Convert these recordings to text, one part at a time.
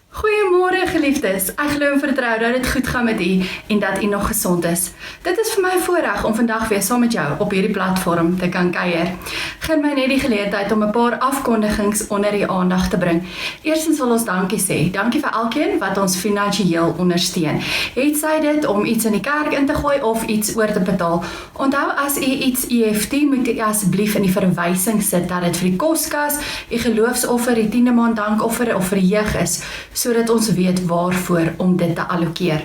Goeiemôre geliefdes, ek glo en vertrou dat dit goed gaan met u en dat u nog gesond is. Dit is vir my voorreg om vandag weer saam met jou op hierdie platform te kan kuier. Geen my net die geleentheid om 'n paar afkondigings onder die aandag te bring. Eerstens wil ons dankie sê. Dankie vir elkeen wat ons finansiëel ondersteun. Het sy dit om iets in die kerk in te gooi of iets oor te betaal. Onthou as u iets EFT moet u asseblief in die verwysing sit dat dit vir die koskas, u geloofsoffer, die 10de maand dankoffer of vir die jeug is, sodat ons weet waarvoor om dit te allokeer.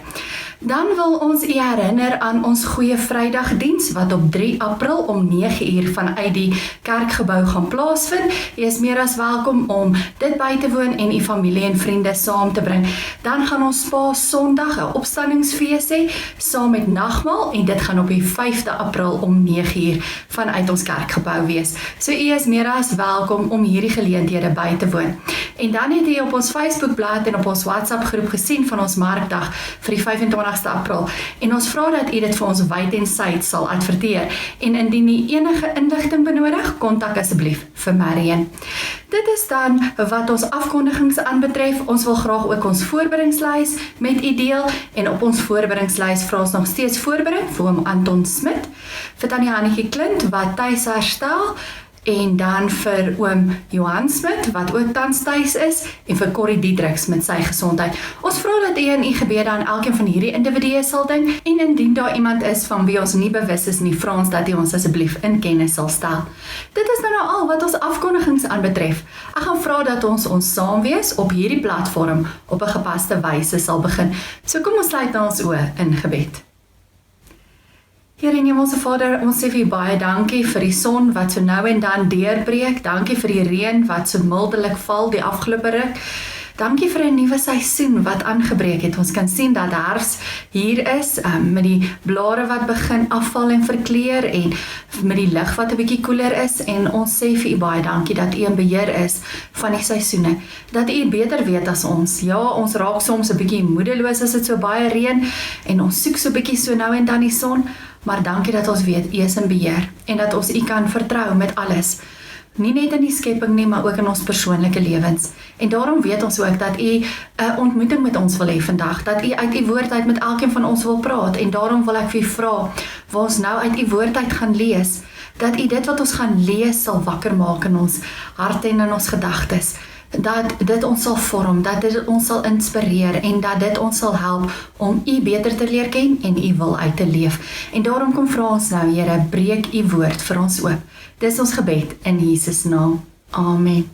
Dan wil ons u herinner aan ons Goeie Vrydagdiens wat op 3 April om 9 uur vanuit die kerkgebou gaan plaasvind. U is meer as welkom om dit by te woon en u familie en vriende saam te bring. Dan gaan ons Paas-Sondag 'n opstandingsfees hê saam met nagmaal en dit gaan op die 5de April om 9 uur vanuit ons kerkgebou wees. So u is meer as welkom om hierdie geleenthede by te woon. En dan het u op ons Facebookblad en op ons WhatsApp groep gesien van ons markdag vir die 25ste April en ons vra dat u dit vir ons wyd en suid sal adverteer en indien u enige inligting benodig, kontak asseblief vir Marian. Dit is dan wat ons afkondigings aanbetref. Ons wil graag ook ons voorbereidingslys met u deel en op ons voorbereidingslys vra ons nog steeds voorbereiding vir oom Anton Smit, vir tannie Hannetjie Klint wat tuis herstel, en dan vir oom Johan Smit, wat ook tans tuis is, en vir Corrie Diedriks met sy gesondheid. Ons vra dat u in u gebede aan elkeen van hierdie individue sal dink, en indien daar iemand is van wie ons nie bewus is nie, vra ons dat u ons asseblief in kennis sal stel. Dit is nou al wat ons afkondigings aanbetref. Ek gaan vra dat ons saam wees op hierdie platform op 'n gepaste wyse sal begin. So kom ons sluit ons oë in gebed. Here en Hemelse Vader, ons sê vir u baie dankie vir die son wat so nou en dan deurbreek. Dankie vir die reën wat so mildelik val die afgelope ruk. Dankie vir 'n nuwe seisoen wat aangebreek het. Ons kan sien dat herfs hier is, met die blare wat begin afval en verkleur en met die lug wat 'n bietjie koeler is en ons sê vir u baie dankie dat u in beheer is van die seisoene. Dat u beter weet as ons. Ja, ons raak soms 'n bietjie moedeloos as dit so baie reën en ons soek so 'n bietjie so nou en dan die son, maar dankie dat ons weet u is in beheer en dat ons u kan vertrou met alles. Nie net in die skepping nie, maar ook in ons persoonlike lewens. En daarom weet ons ook dat u 'n ontmoeting met ons wil hê vandag, dat u uit u woord uit met elkeen van ons wil praat, en daarom wil ek vir u vra, waar ons nou uit u woord uit gaan lees, dat u dit wat ons gaan lees sal wakker maak in ons harte en in ons gedagtes, dat dit ons sal vorm, dat dit ons sal inspireer en dat dit ons sal help om u beter te leer ken en u wil uit te leef. En daarom kom vra ons nou, Here, breek u woord vir ons oop. Dis ons gebed in Jesus naam. Amen.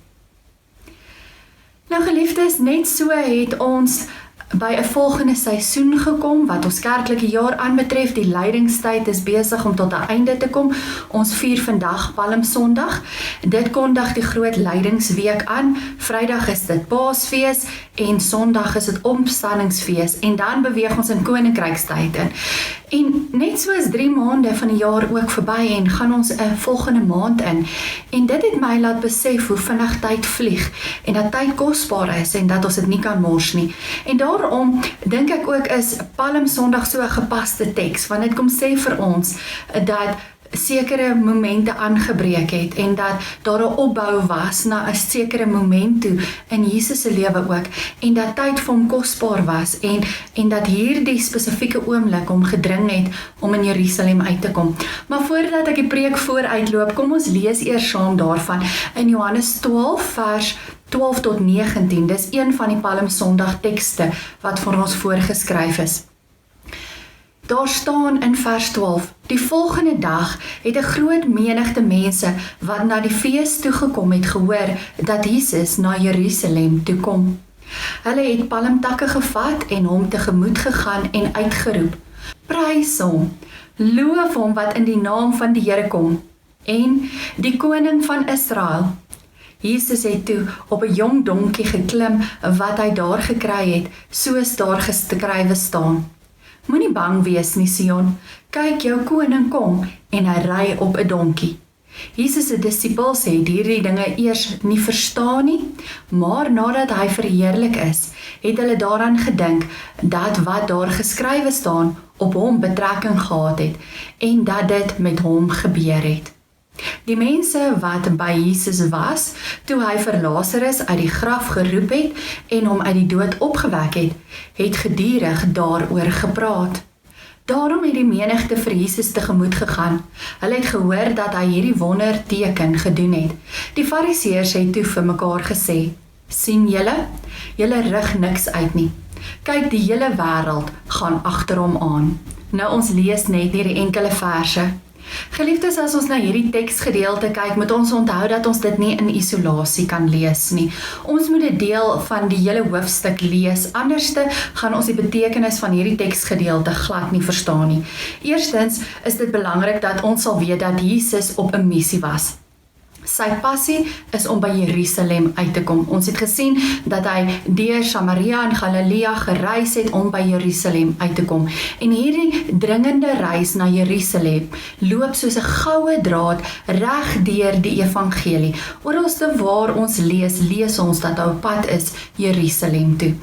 Nou geliefdes, net so het ons by 'n volgende seisoen gekom wat ons kerklike jaar aanbetref. Die lydingstyd is besig om tot 'n einde te kom. Ons vier vandag Palmsondag. Dit kondig die groot lydingsweek aan. Vrydag is dit Paasfees en Sondag is dit Opstandingsfees en dan beweeg ons in Koninkrykstyd in. En net soos 3 maande van die jaar ook verby en gaan ons 'n volgende maand in. En dit het my laat besef hoe vinnig tyd vlieg en dat tyd kosbaar is en dat ons dit nie kan mors nie. En daarom dink ek ook is Palmsondag so 'n gepaste teks, want dit kom sê vir ons dat sekere momente aangebreek het en dat daar 'n opbou was na 'n sekere moment toe in Jesus se lewe ook en dat tyd vir hom kosbaar was en dat hierdie spesifieke oomblik hom gedring het om in Jerusalem uit te kom. Maar voordat ek die preek vooruitloop, kom ons lees eers saam daarvan in Johannes 12 vers 12 tot 19. Dis een van die Palmsondag tekste wat vir ons voorgeskryf is. Daar staan in vers 12, die volgende dag het 'n groot menigte mense wat na die fees toegekom het gehoor dat Jesus na Jerusalem toe kom. Hulle het palmtakke gevat en hom tegemoet gegaan en uitgeroep, prys hom, loof hom wat in die naam van die Here kom, en die koning van Israel. Jesus het toe op 'n jong donkie geklim wat hy daar gekry het, soos daar geskrywe staan. Moenie bang wees nie, Sion, kyk jou koning kom en hy ry op 'n donkie. Jesus se disippels het hierdie dinge eers nie verstaan nie, maar nadat hy verheerlik is, het hulle daaraan gedink dat wat daar geskrywe staan op hom betrekking gehad het en dat dit met hom gebeur het. Die mense wat by Jesus was, toe hy vir Lazarus uit die graf geroep het en hom uit die dood opgewek het gedurig daaroor gepraat. Daarom het die menigte vir Jesus tegemoet gegaan. Hulle het gehoor dat hy hierdie wonderteken gedoen het. Die Fariseërs het toe vir mekaar gesê: "Sien julle? Julle rig niks uit nie. Kyk, die hele wêreld gaan agter hom aan." Nou ons lees net hierdie enkele verse. Geliefdes, as ons na hierdie teksgedeelte kyk, moet ons onthou dat ons dit nie in isolasie kan lees nie. Ons moet 'n deel van die hele hoofstuk lees, anderste gaan ons die betekenis van hierdie teksgedeelte glad nie verstaan nie. Eerstens is dit belangrik dat ons sal weet dat Jesus op 'n missie was. Sy passie is om by Jerusalem uit te kom. Ons het gesien dat hy deur Samaria en Galilea gereis het om by Jerusalem uit te kom. En hierdie dringende reis na Jerusalem loop soos 'n goue draad reg deur die evangelie. Oralste waar ons lees ons dat hy op pad is Jerusalem toe.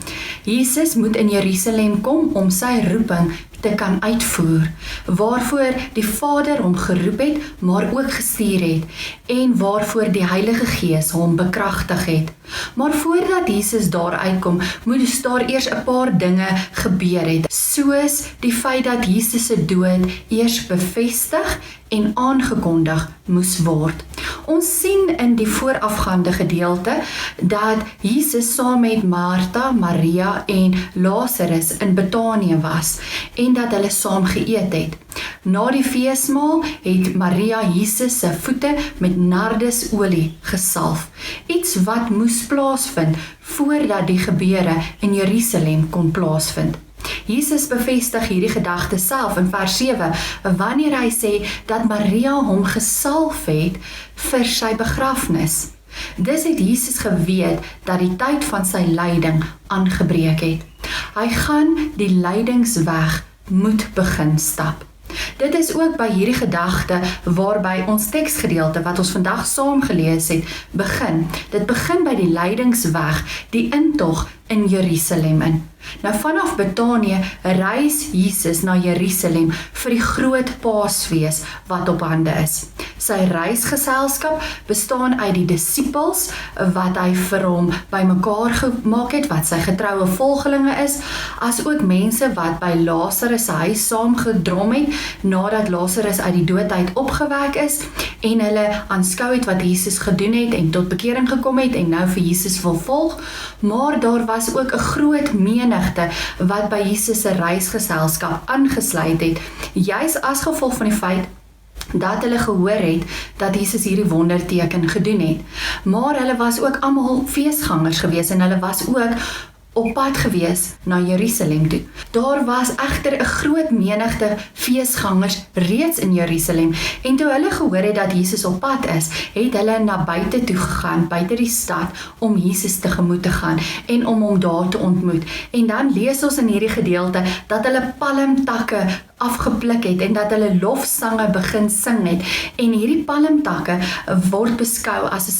Jesus moet in Jerusalem kom om sy roeping te kan uitvoer, waarvoor die Vader hom geroep het, maar ook gestuur het, en waarvoor die Heilige Gees hom bekragtig het. Maar voordat Jesus daar uitkom, moet daar eers 'n paar dinge gebeur het, soos die feit dat Jesus se dood eers bevestig en aangekondig moes word. Ons sien in die voorafgaande gedeelte dat Jesus saam met Martha, Maria en Lazarus in Betanië was en dat hulle saam geëet het. Na die feesmaal het Maria Jesus se voete met nardesolie gesalf, iets wat moes plaasvind voordat die gebeure in Jerusalem kon plaasvind. Jesus bevestig hierdie gedagte self in vers 7, wanneer hy sê dat Maria hom gesalf het vir sy begrafnis. Dus het Jesus geweet dat die tyd van sy lyding aangebreek het. Hy gaan die lydingsweg moet begin stap. Dit is ook by hierdie gedagte waarby ons teksgedeelte wat ons vandag saam gelees het, begin. Dit begin by die lydingsweg, die intog in Jerusalem in. Nou vanaf Betanië reis Jesus na Jerusalem vir die groot Paasfees wat op hande is. Sy reisgeselskap bestaan uit die disippels wat hy vir hom bymekaar gemaak het, wat sy getroue volgelinge is, as ook mense wat by Lazarus se huis saamgedrom het, nadat Lazarus uit die dood uit opgewek is, en hulle aanskou het wat Jesus gedoen het en tot bekering gekom het en nou vir Jesus wil volg, maar daar was ook 'n groot menigte wat by Jesus se reisgeselskap aangesluit het, juis as gevolg van die feit dat hulle gehoor het dat Jesus hierdie wonderteken gedoen het. Maar hulle was ook almal feesgangers gewees en hulle was ook op pad gewees na Jerusalem toe. Daar was egter 'n groot menigte feesgangers reeds in Jerusalem en toe hulle gehoor het dat Jesus op pad is, het hulle na buite toe gegaan, buite die stad, om Jesus tegemoet te gaan en om hom daar te ontmoet. En dan lees ons in hierdie gedeelte dat hulle palmtakke afgepluk het en dat hulle lofsange begin sing het. En hierdie palmtakke word beskou as 'n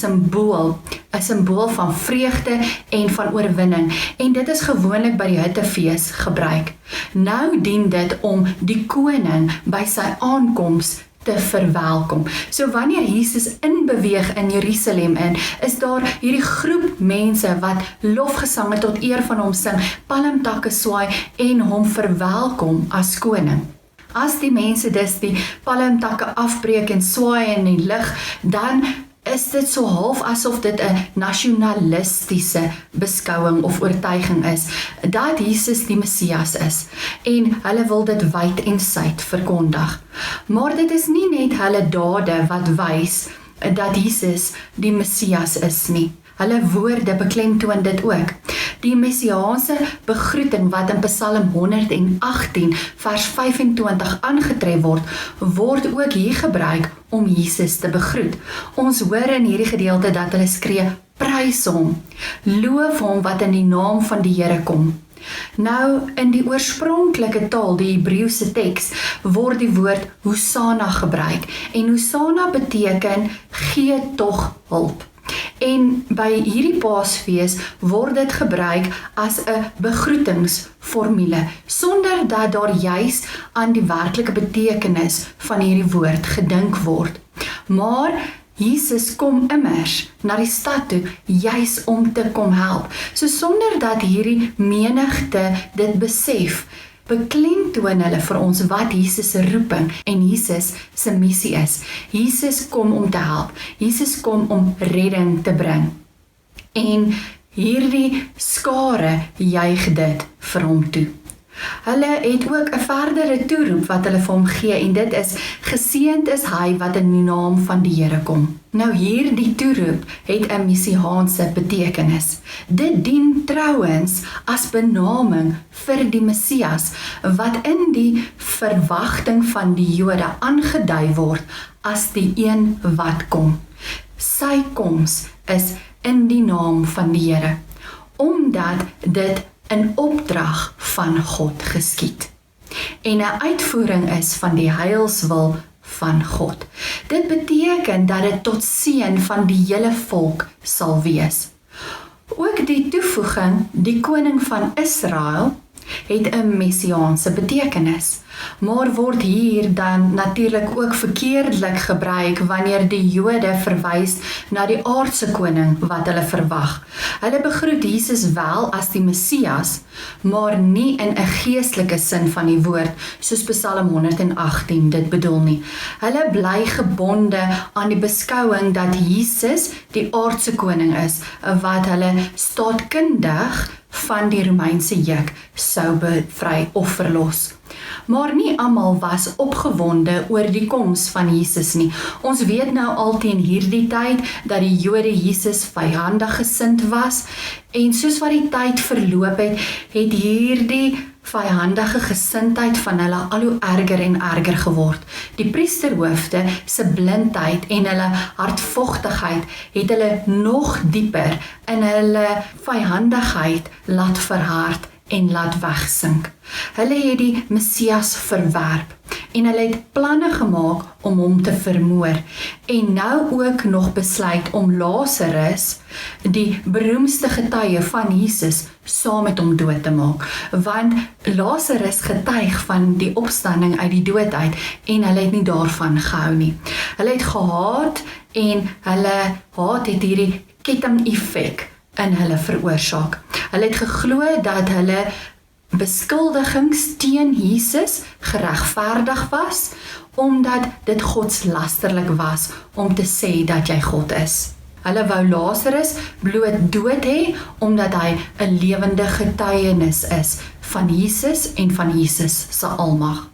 simbool van vreugde en van oorwinning. En dit is gewoonlik by die Hittefees gebruik. Nou dien dit om die koning by sy aankoms te verwelkom. So wanneer Jesus inbeweeg in Jerusalem in, is daar hierdie groep mense wat lofgesange tot eer van hom sing, palmtakke swaai en hom verwelkom as koning. As die mense dus die palmtakke afbreek en swaai in die lug, dan is dit so half asof dit 'n nasionalistiese beskouing of oortuiging is, dat Jesus die Messias is, en hulle wil dit wyd en suid verkondig. Maar dit is nie net hulle dade wat wys dat Jesus die Messias is nie. Hulle woorde beklemtoon dit ook. Die messiaanse begroeting wat in Psalm 118 vers 25 aangetref word ook hier gebruik om Jesus te begroet. Ons hoor in hierdie gedeelte dat hulle skree, prys hom, loof hom wat in die naam van die Here kom. Nou, in die oorspronklike taal, die Hebreëse teks, word die woord Hosanna gebruik. En Hosanna beteken, gee tog hulp. En by hierdie Paasfees word dit gebruik as 'n begroetingsformule, sonder dat daar juis aan die werklike betekenis van hierdie woord gedink word. Maar Jesus kom immers na die stad toe, juis om te kom help. So sonder dat hierdie menigte dit besef, beklemtoon hulle vir ons wat Jesus se roeping en Jesus se missie is. Jesus kom om te help. Jesus kom om redding te bring. En hierdie skare juig dit vir hom toe. Hulle het ook 'n verdere toeroep wat hulle vir hom gee en dit is: geseënd is hy wat in die naam van die Here kom. Nou hierdie toeroep het 'n messiaanse betekenis. Dit dien trouens as benaming vir die Messias wat in die verwagting van die Jode aangedui word as die een wat kom. Sy koms is in die naam van die Here, omdat dit in opdrag van God geskied en 'n uitvoering is van die heilswil van God. Dit beteken dat dit tot seën van die hele volk sal wees. Ook die toevoeging, die koning van Israel, het 'n messiaanse betekenis, maar word hier dan natuurlik ook verkeerdelik gebruik wanneer die Jode verwys na die aardse koning wat hulle verwag. Hulle begroet Jesus wel as die Messias, maar nie in 'n geestelike sin van die woord, soos Psalm 118 dit bedoel nie. Hulle bly gebonde aan die beskouing dat Jesus die aardse koning is, wat hulle staatkundig van die Romeinse juk sou bevry of verlos. Maar nie almal was opgewonde oor die koms van Jesus nie. Ons weet nou al teen hierdie tyd dat die Jode Jesus vyandig gesind was en soos wat die tyd verloop het, het hierdie vyandige gesindheid van hulle al hoe erger en erger geword. Die priesterhoofde se blindheid en hulle hardvogtigheid het hulle nog dieper in hulle vyandigheid laat verhard en laat wegsink. Hulle het die Messias verwerp en hulle het planne gemaak om hom te vermoor en nou ook nog besluit om Lazarus, die beroemdste getuie van Jesus, saam met hom dood te maak, want Lazarus getuig van die opstanding uit die dood uit en hulle het nie daarvan gehou nie. Hulle het gehaat en hulle haat het hierdie ketting-effek in hulle veroorsaak. Hulle het geglo dat hulle beskuldigings teen Jesus geregverdig was, omdat dit godslasterlik was om te sê dat jy God is. Hulle wou Lazarus bloot dood hê, omdat hy 'n lewende getuienis is van Jesus en van Jesus se almag.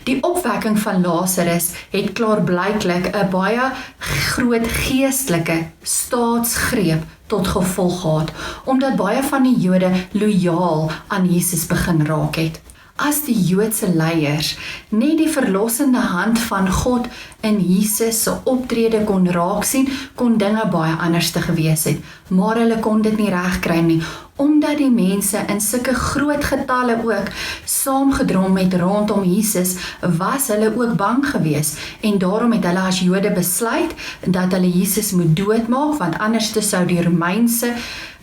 Die opwekking van Lazarus het klaarblyklik 'n baie groot geestelike staatsgreep tot gevolg gehad, omdat baie van die Jode lojaal aan Jesus begin raak het. As die Joodse leiers net die verlossende hand van God in Jesus se optrede kon raak sien, kon dinge baie anders te gewees het, maar hulle kon dit nie regkry nie, omdat die mense in sulke groot getalle ook saamgedrom het rondom Jesus, was hulle ook bang gewees en daarom het hulle as Jode besluit dat hulle Jesus moet doodmaak, want anders sou die Romeinse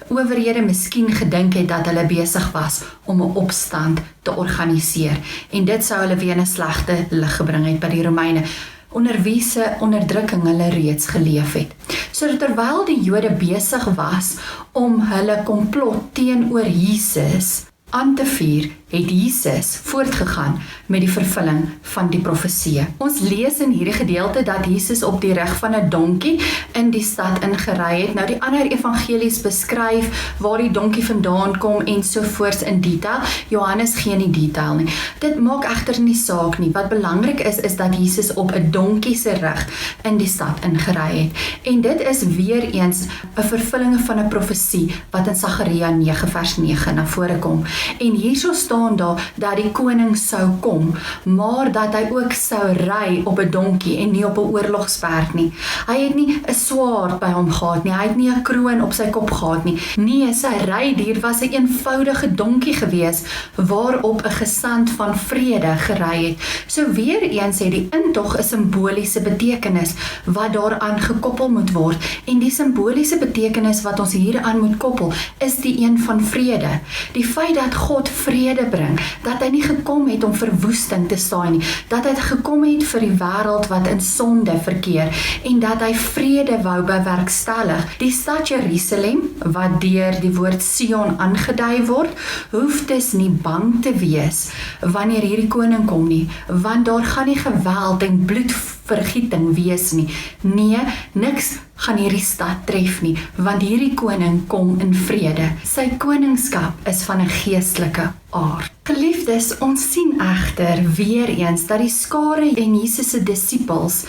owerhede miskien gedink het dat hulle besig was om 'n opstand te organiseer en dit sou hulle weer 'n slegte lig gebring het by die Romeine, onder wie se onderdrukking hulle reeds geleef het. So terwyl die Jode besig was om hulle komplot teenoor Jesus aan te vier, het Jesus voortgegaan met die vervulling van die profeseë. Ons lees in hierdie gedeelte dat Jesus op die rug van 'n donkie in die stad ingery het. Nou die ander evangelies beskryf waar die donkie vandaan kom en sovoorts in detail. Johannes gee nie detail nie. Dit maak egter nie saak nie. Wat belangrik is dat Jesus op 'n donkie se rug in die stad ingery het. En dit is weer eens 'n vervulling van 'n profesie wat in Sagaria 9 vers 9 na vore kom. En hierso staan daar dat die koning sou kom, maar dat hy ook sou ry op 'n donkie en nie op 'n oorlogsperd nie. Hy het nie 'n swaard by hom gehad nie, hy het nie 'n kroon op sy kop gehad nie. Nee, sy rydier was 'n eenvoudige donkie gewees, waarop 'n gesant van vrede gery het. So weer eens het die intog 'n simboliese betekenis wat daaraan gekoppel moet word. En die simboliese betekenis wat ons hieraan moet koppel, is die een van vrede. Die feit dat dat God vrede bring, dat hy nie gekom het om verwoesting te saai nie, dat hy gekom het vir die wêreld wat in sonde verkeer, en dat hy vrede wou bewerkstellig. Die stad Jerusalem, wat deur die woord Sion aangedui word, hoef dus nie bang te wees wanneer hierdie koning kom nie, want daar gaan nie geweld en bloedvergieting wees nie. Nee, niks gaan hierdie stad tref nie, want hierdie koning kom in vrede. Sy koningskap is van 'n geestelike aard. Geliefdes, ons sien egter weer eens dat die skare en Jesus se disippels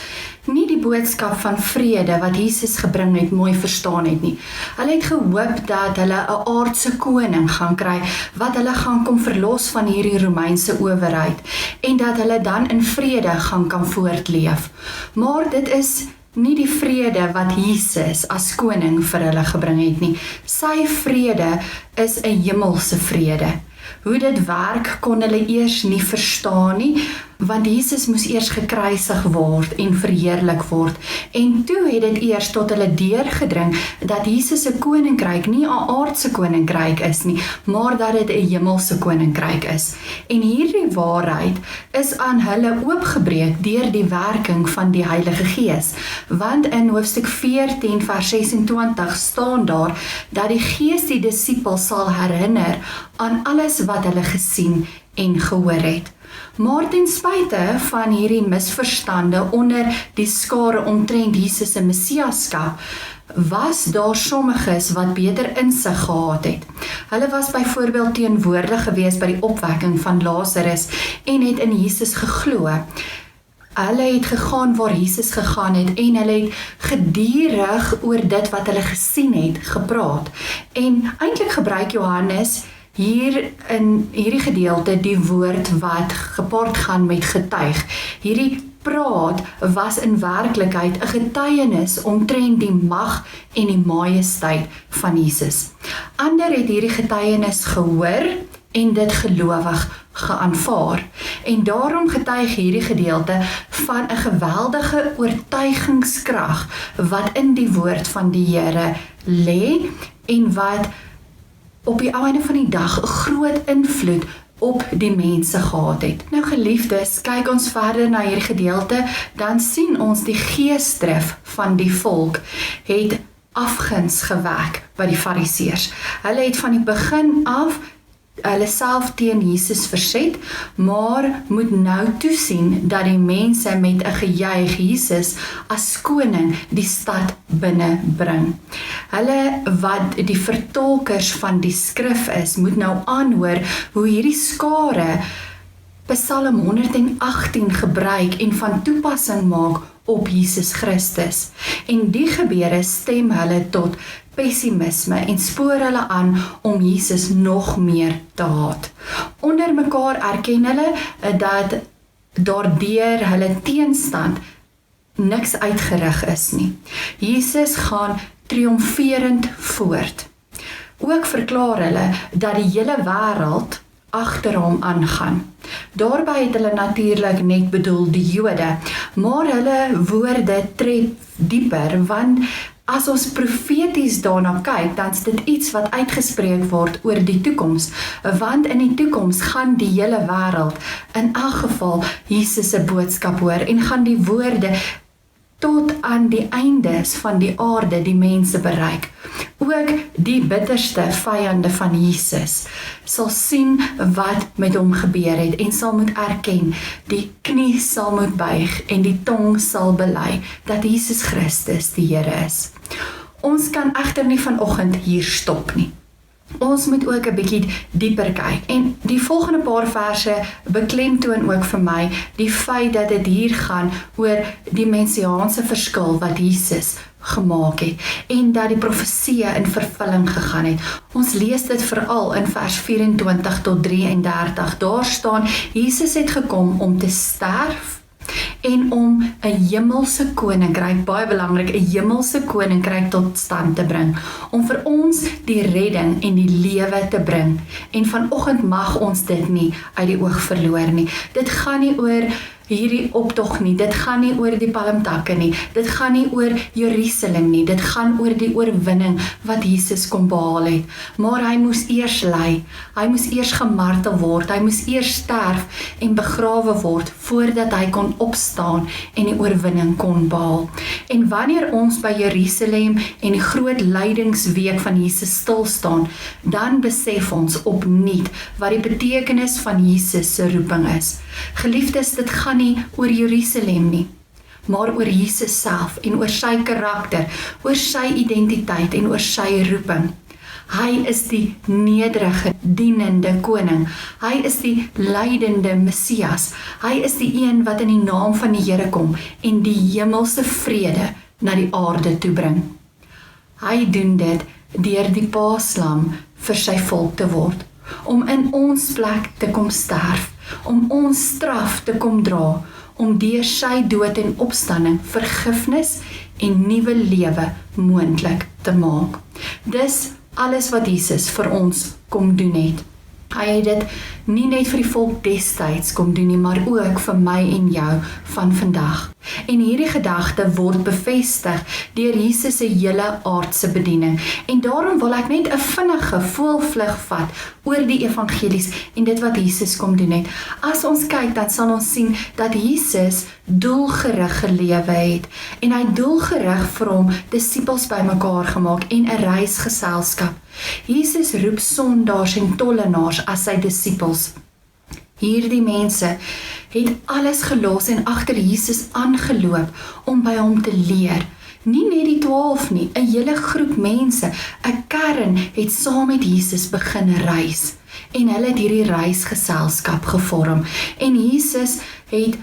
nie die boodskap van vrede wat Jesus gebring het mooi verstaan het nie. Hulle het gehoop dat hulle 'n aardse koning gaan kry wat hulle gaan kom verlos van hierdie Romeinse owerheid en dat hulle dan in vrede gaan kan voortleef. Maar dit is nie die vrede wat Jesus as koning vir hulle gebring het nie. Sy vrede is 'n hemelse vrede. Hoe dit werk kon hulle eers nie verstaan nie, want Jesus moes eers gekruisig word en verheerlik word. En toe het dit eers tot hulle deurgedring dat Jesus se koninkryk nie 'n aardse koninkryk is nie, maar dat dit 'n hemelse koninkryk is. En hierdie waarheid is aan hulle oopgebreek deur die werking van die Heilige Gees. Want in hoofstuk 14 vers 26 staan daar dat die Gees die disippels sal herinner aan alles wat hulle gesien en gehoor het. Maar ten spyte van hierdie misverstande onder die skare omtrent Jesus se messiaskap, was daar sommiges wat beter insig gehad het. Hulle was byvoorbeeld teenwoordig gewees by die opwekking van Lazarus en het in Jesus geglo. Hulle het gegaan waar Jesus gegaan het en hulle het gedurig oor dit wat hulle gesien het gepraat. En eintlik gebruik Johannes hier in hierdie gedeelte die woord wat gepaard gaan met getuig. Hierdie praat was in werklikheid 'n getuienis omtrent die mag en die majesteit van Jesus. Ander het hierdie getuienis gehoor en dit gelowig geaanvaar. En daarom getuig hierdie gedeelte van 'n geweldige oortuigingskrag wat in die woord van die Here lê en wat op die einde van die dag 'n groot invloed op die mense gehad het. Nou geliefdes, kyk ons verder na hierdie gedeelte, dan sien ons die geesdrif van die volk het afguns gewek by die fariseërs. Hulle het van die begin af hulle self teen Jesus verset, maar moet nou toesien dat die mense met 'n gejuig Jesus as koning die stad binne bring. Hulle wat die vertolkers van die skrif is, moet nou aanhoor hoe hierdie skare Psalm 118 gebruik en van toepassing maak op Jesus Christus. En die gebeure stem hulle tot pessimisme en spoor hulle aan om Jesus nog meer te haat. Onder mekaar erken hulle dat daardeur hulle teenstand niks uitgerig is nie. Jesus gaan triomferend voort. Ook verklaar hulle dat die hele wêreld agter hom aangaan. Daarby het hulle natuurlik net bedoel die Jode, maar hulle woorde tref dieper, want as ons profeties daarna kyk, dan is dit iets wat uitgespreek word oor die toekoms, want in die toekoms gaan die hele wêreld in elk geval Jesus se boodskap hoor en gaan die woorde tot aan die eindes van die aarde die mense bereik. Ook die bitterste vyande van Jesus sal sien wat met hom gebeur het en sal moet erken, die knie sal moet buig en die tong sal bely dat Jesus Christus die Here is. Ons kan egter nie vanoggend hier stop nie. Ons moet ook 'n bietjie dieper kyk. En die volgende paar verse beklemtoon ook vir my die feit dat dit hier gaan oor die messiaanse verskil wat Jesus gemaak het en dat die profeseë in vervulling gegaan het. Ons lees dit veral in vers 24 tot 33. Daar staan: Jesus het gekom om te sterf en om 'n hemelse koninkryk, baie belangrik, 'n hemelse koninkryk tot stand te bring, om vir ons die redding en die lewe te bring. En vanoggend mag ons dit nie uit die oog verloor nie. Dit gaan nie oor hierdie optog nie, dit gaan nie oor die palmtakke nie, dit gaan nie oor Jerusalem nie, dit gaan oor die oorwinning wat Jesus kom behaal het, maar hy moes eers ly, hy moes eers gemartel word, hy moes eers sterf en begrawe word, voordat hy kon opstaan en die oorwinning kon behaal. En wanneer ons by Jerusalem en die groot lydingsweek van Jesus stil staan, dan besef ons opnuut wat die betekenis van Jesus se roeping is. Geliefdes, dit gaan nie oor Jerusalem nie, maar oor Jesus self en oor sy karakter, oor sy identiteit en oor sy roeping. Hy is die nederige, dienende koning. Hy is die lydende Messias. Hy is die een wat in die naam van die Here kom en die hemelse vrede na die aarde toe bring. Hy doen dit deur die paaslam vir sy volk te word, om in ons plek te kom sterf, om ons straf te kom dra, om deur sy dood en opstanding vergifnis en nuwe lewe moontlik te maak. Dis alles wat Jesus vir ons kom doen het. Hy het dit nie net vir die volk destyds kom doen nie, maar ook vir my en jou van vandag. En hierdie gedagte word bevestig deur Jesus se hele aardse bediening. En daarom wil ek net 'n vinnige voelvlug vat oor die evangelies en dit wat Jesus kom doen het. As ons kyk, dan sal ons sien dat Jesus doelgerig gelewe het en hy doelgerig vir hom disippels bymekaar gemaak en 'n reisgeselskap. Jesus roep sondaars en tollenaars as sy disippels. Hierdie mense het alles gelos en agter Jesus aangeloop om by hom te leer. Nie net die 12 nie, 'n hele groep mense, 'n kern het saam met Jesus begin reis. En hulle het hierdie reisgeselskap gevorm. En Jesus het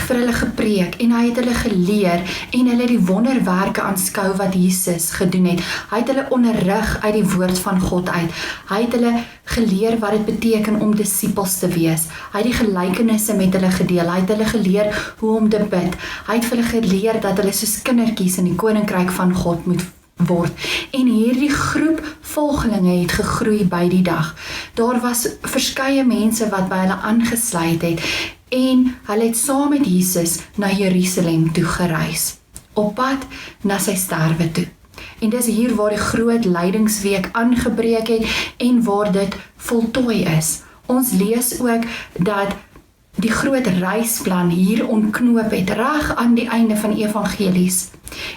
vir hulle gepreek en hy het hulle geleer en hulle die wonderwerke aanskou wat Jesus gedoen het. Hy het hulle onderrig uit die woord van God uit. Hy het hulle geleer wat dit beteken om disippels te wees. Hy het die gelykenisse met hulle gedeel. Hy het hulle geleer hoe om te bid. Hy het vir hulle geleer dat hulle soos kindertjies in die koninkryk van God moet word. En hierdie groep volgelinge het gegroei by die dag. Daar was verskeie mense wat by hulle aangesluit het en hulle het saam met Jesus na Jerusalem toe gereis, op pad na sy sterwe toe. En dis hier waar die groot lydingsweek aangebreek het en waar dit voltooi is. Ons lees ook dat die groot reisplan hier ontknoop het reg aan die einde van die evangelies.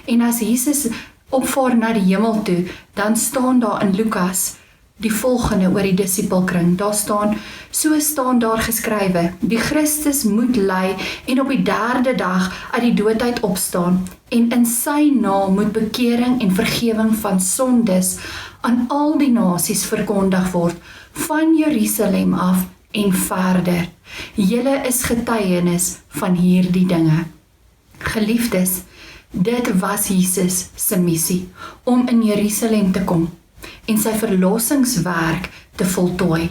En as Jesus opvaar na die hemel toe, dan staan daar in Lukas die volgende oor die disipelkring. Daar staan daar geskrywe: die Christus moet ly en op die 3de dag uit die dood uit opstaan, en in sy naam moet bekering en vergewing van sondes aan al die nasies verkondig word, van Jerusalem af en verder. Julle is getuienis van hierdie dinge. Geliefdes, dit was Jesus se missie, om in Jerusalem te kom en sy verlossingswerk te voltooi.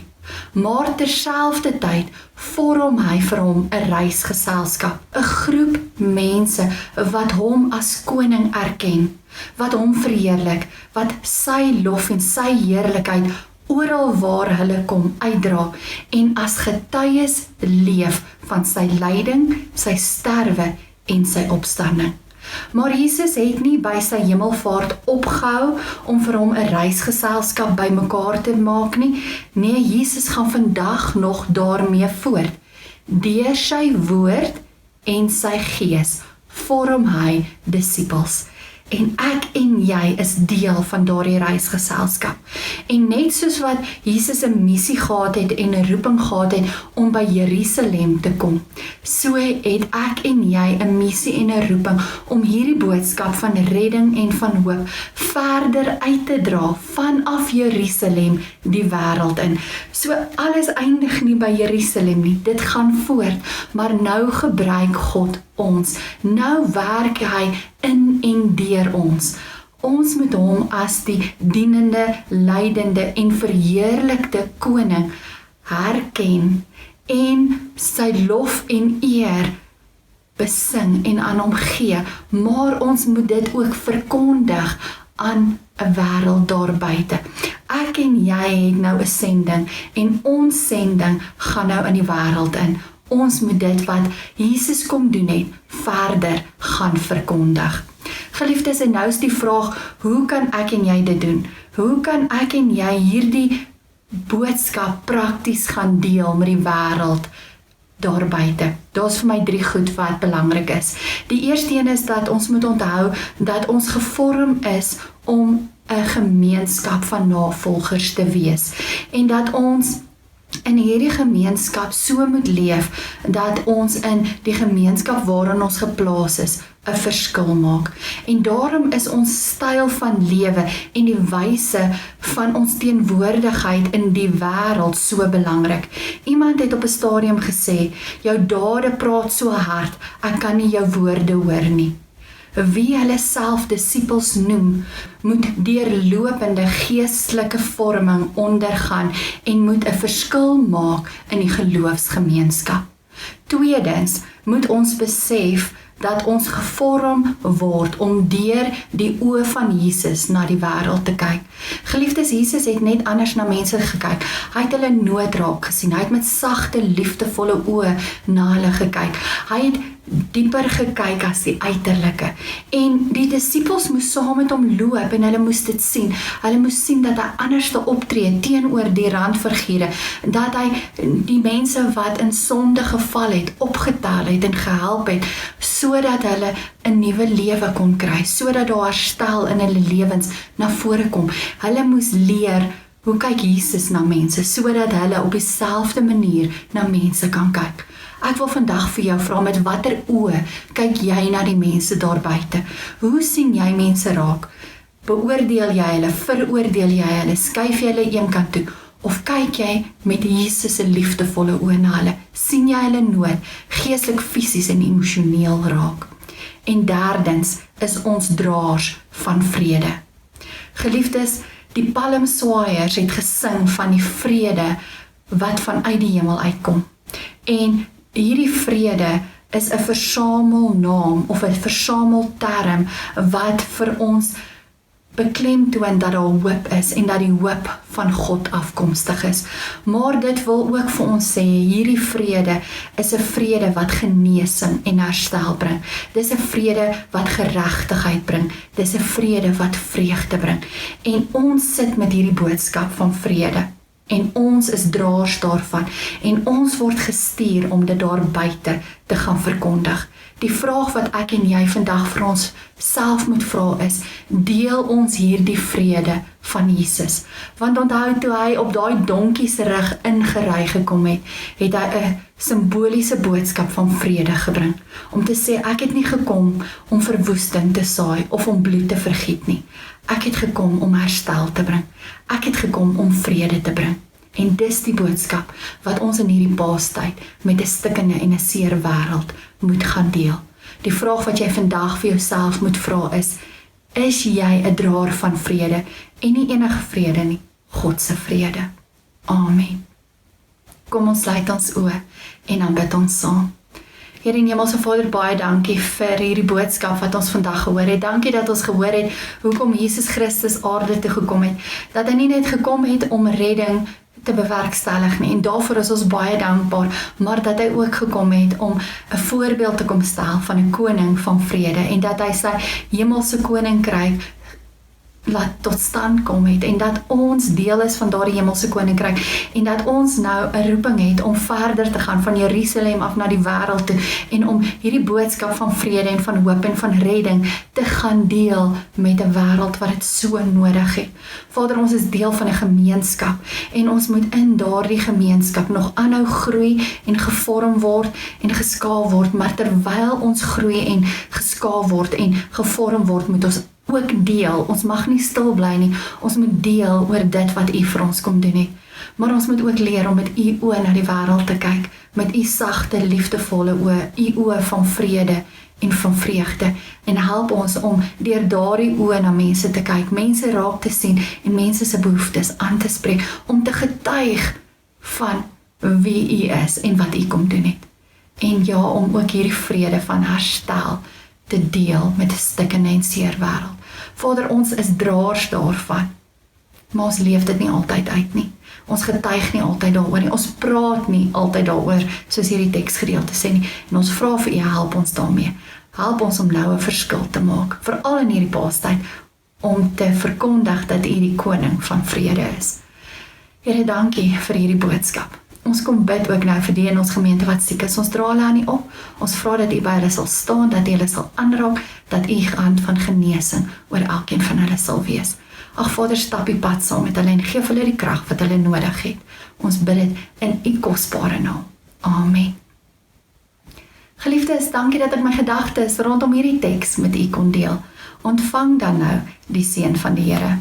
Maar terselfdertyd vorm hy vir hom 'n reisgeselskap, 'n groep mense wat hom as koning erken, wat hom verheerlik, wat sy lof en sy heerlikheid oral waar hulle kom uitdra en as getuies leef van sy lyding, sy sterwe en sy opstanding. Maar Jesus het nie by sy hemelvaart opgehou om vir hom 'n reisgeselskap bymekaar te maak nie. Nee, Jesus gaan vandag nog daarmee voort. Deur sy woord en sy gees vorm hy disippels. En ek en jy is deel van daardie reisgeselskap. En net soos wat Jesus 'n missie gehad het en 'n roeping gehad het om by Jerusalem te kom, so het ek en jy 'n missie en 'n roeping om hierdie boodskap van redding en van hoop verder uit te dra vanaf Jerusalem die wêreld in. So alles eindig nie by Jerusalem nie, dit gaan voort, maar nou gebruik God ons. Nou werk hy in en deur ons. Ons moet hom as die dienende, lydende en verheerlikte koning herken en sy lof en eer besing en aan hom gee, maar ons moet dit ook verkondig aan 'n wêreld daar buite. Ek en jy het nou 'n sending en ons sending gaan nou in die wêreld in. Ons moet dit wat Jesus kom doen het, verder gaan verkondig. Geliefdes, en nou is die vraag, hoe kan ek en jy dit doen? Hoe kan ek en jy hierdie boodskap prakties gaan deel met die wêreld daar buite? Daar's vir my 3 goed wat belangrik is. Die eerste een is dat ons moet onthou dat ons gevorm is om 'n gemeenskap van navolgers te wees en dat ons in hierdie gemeenskap so moet leef dat ons in die gemeenskap waarin ons geplaas is 'n verskil maak. En daarom is ons styl van lewe en die wyse van ons teenwoordigheid in die wêreld so belangrik. Iemand het op 'n stadium gesê, jou dade praat so hard, ek kan nie jou woorde hoor nie. Wie hulle self disippels noem, moet deurlopende geestelike vorming ondergaan en moet 'n verskil maak in die geloofsgemeenskap. Tweedens, moet ons besef dat ons gevorm word om deur die oë van Jesus na die wêreld te kyk. Geliefdes, Jesus het net anders na mense gekyk. Hy het hulle nood raak gesien. Hy het met sagte, liefdevolle oë na hulle gekyk. Hy het dieper gekyk as die uiterlike. En die disippels moes saam met hom loop en hulle moes dit sien. Hulle moes sien dat hy anders te optree teenoor die randfigure, dat hy die mense wat in sonde geval het, opgetel het en gehelp het, sodat hulle 'n nuwe lewe kon kry, sodat daar herstel in hulle lewens na vore kom. Hulle moes leer hoe kyk Jesus na mense, sodat hulle op dieselfde manier na mense kan kyk. Ek wil vandag vir jou vra, met watter oë kyk jy na die mense daar buite? Hoe sien jy mense raak? Beoordeel jy hulle, veroordeel jy hulle, skuif jy hulle een kant toe, of kyk jy met Jesus se liefdevolle oë na hulle? Sien jy hulle nood, geestelik, fisies en emosioneel raak? En derdens is ons draers van vrede. Geliefdes, die palmswaaiers het gesing van die vrede wat vanuit die hemel uitkom. En hierdie vrede is 'n versamelnaam of 'n versamelterm wat vir ons beklemtoon dat daar hoop is en dat die hoop van God afkomstig is. Maar dit wil ook vir ons sê, hierdie vrede is 'n vrede wat genesing en herstel bring. Dis 'n vrede wat geregtigheid bring. Dis 'n vrede wat vreugde bring. En ons sit met hierdie boodskap van vrede. En ons is draers daarvan. En ons word gestuur om dit daar buite te gaan verkondig. Die vraag wat ek en jy vandag vir ons self moet vra is, deel ons hierdie vrede van Jesus? Want onthou, toe hy op daai donkie se rug ingery gekom het, het hy 'n simboliese boodskap van vrede gebring. Om te sê, ek het nie gekom om verwoesting te saai of om bloed te vergiet nie. Ek het gekom om herstel te bring. Ek het gekom om vrede te bring. En dis die boodskap wat ons in hierdie Paastyd met 'n stikkende en 'n seer wêreld moet gaan deel. Die vraag wat jy vandag vir jouself moet vra is jy 'n draer van vrede en nie enige vrede nie, God se vrede. Amen. Kom ons sluit ons oë en dan bid ons saam. Here en Hemelse Vader, baie dankie vir hierdie boodskap wat ons vandag gehoor het. Dankie dat ons gehoor het hoekom Jesus Christus aarde toe gekom het. Dat hy nie net gekom het om redding te bewerkstellig nie, en daarvoor is ons baie dankbaar, maar dat hy ook gekom het om 'n voorbeeld te kom stel van 'n koning van vrede, en dat hy sy hemelse koninkryk laat tot stand kom het, en dat ons deel is van daardie hemelse koninkryk, en dat ons nou 'n roeping het om verder te gaan van Jerusalem af na die wêreld toe, en om hierdie boodskap van vrede en van hoop en van redding te gaan deel met 'n wêreld wat dit so nodig het. Vader, ons is deel van 'n gemeenskap, en ons moet in daardie gemeenskap nog aanhou groei en gevorm word en geskaal word, maar terwyl ons groei en geskaal word en gevorm word, moet ons ook deel. Ons mag nie stil bly nie. Ons moet deel oor dit wat U vir ons kom doen het. Maar ons moet ook leer om met U oë na die wêreld te kyk, met U sagte, liefdevolle oë, U oë van vrede en van vreugde, en help ons om deur daardie oë na mense te kyk, mense raak te sien en mense se behoeftes aan te spreek, om te getuig van wie U is en wat U kom doen het. En ja, om ook hierdie vrede van herstel te deel met 'n stikkende en seer wêreld. Vader, ons is draers daarvan, maar ons leef dit nie altyd uit nie. Ons getuig nie altyd daaroor nie. Ons praat nie altyd daaroor, soos hierdie teksgedeelte sê nie. En ons vra vir U, help ons daarmee. Help ons om nou 'n verskil te maak, veral in hierdie Paastyd, om te verkondig dat U die koning van vrede is. Here, dankie vir hierdie boodskap. Ons kom bid ook nou vir die in ons gemeente wat siek is. Ons dra hulle aan U op. Ons vra dat U by hulle sal staan, dat U hulle sal aanraak, dat U hand van genesing oor elkeen van hulle sal wees. Ag Vader, stap die pad saam met hulle en gee hulle die krag wat hulle nodig het. Ons bid dit in U kosbare naam. Amen. Geliefdes, dankie dat ek my gedagtes rondom hierdie teks met U kon deel. Ontvang dan nou die seën van die Here.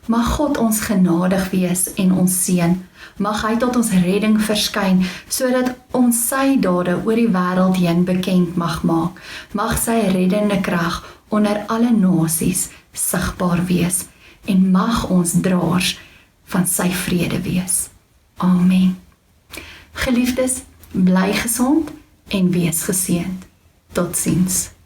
Mag God ons genadig wees en ons seën. Mag hy tot ons redding verskyn, sodat ons sy dade oor die wêreld heen bekend mag maak. Mag sy reddende krag onder alle nasies sigbaar wees en mag ons draers van sy vrede wees. Amen. Geliefdes, bly gesond en wees geseënd. Totsiens.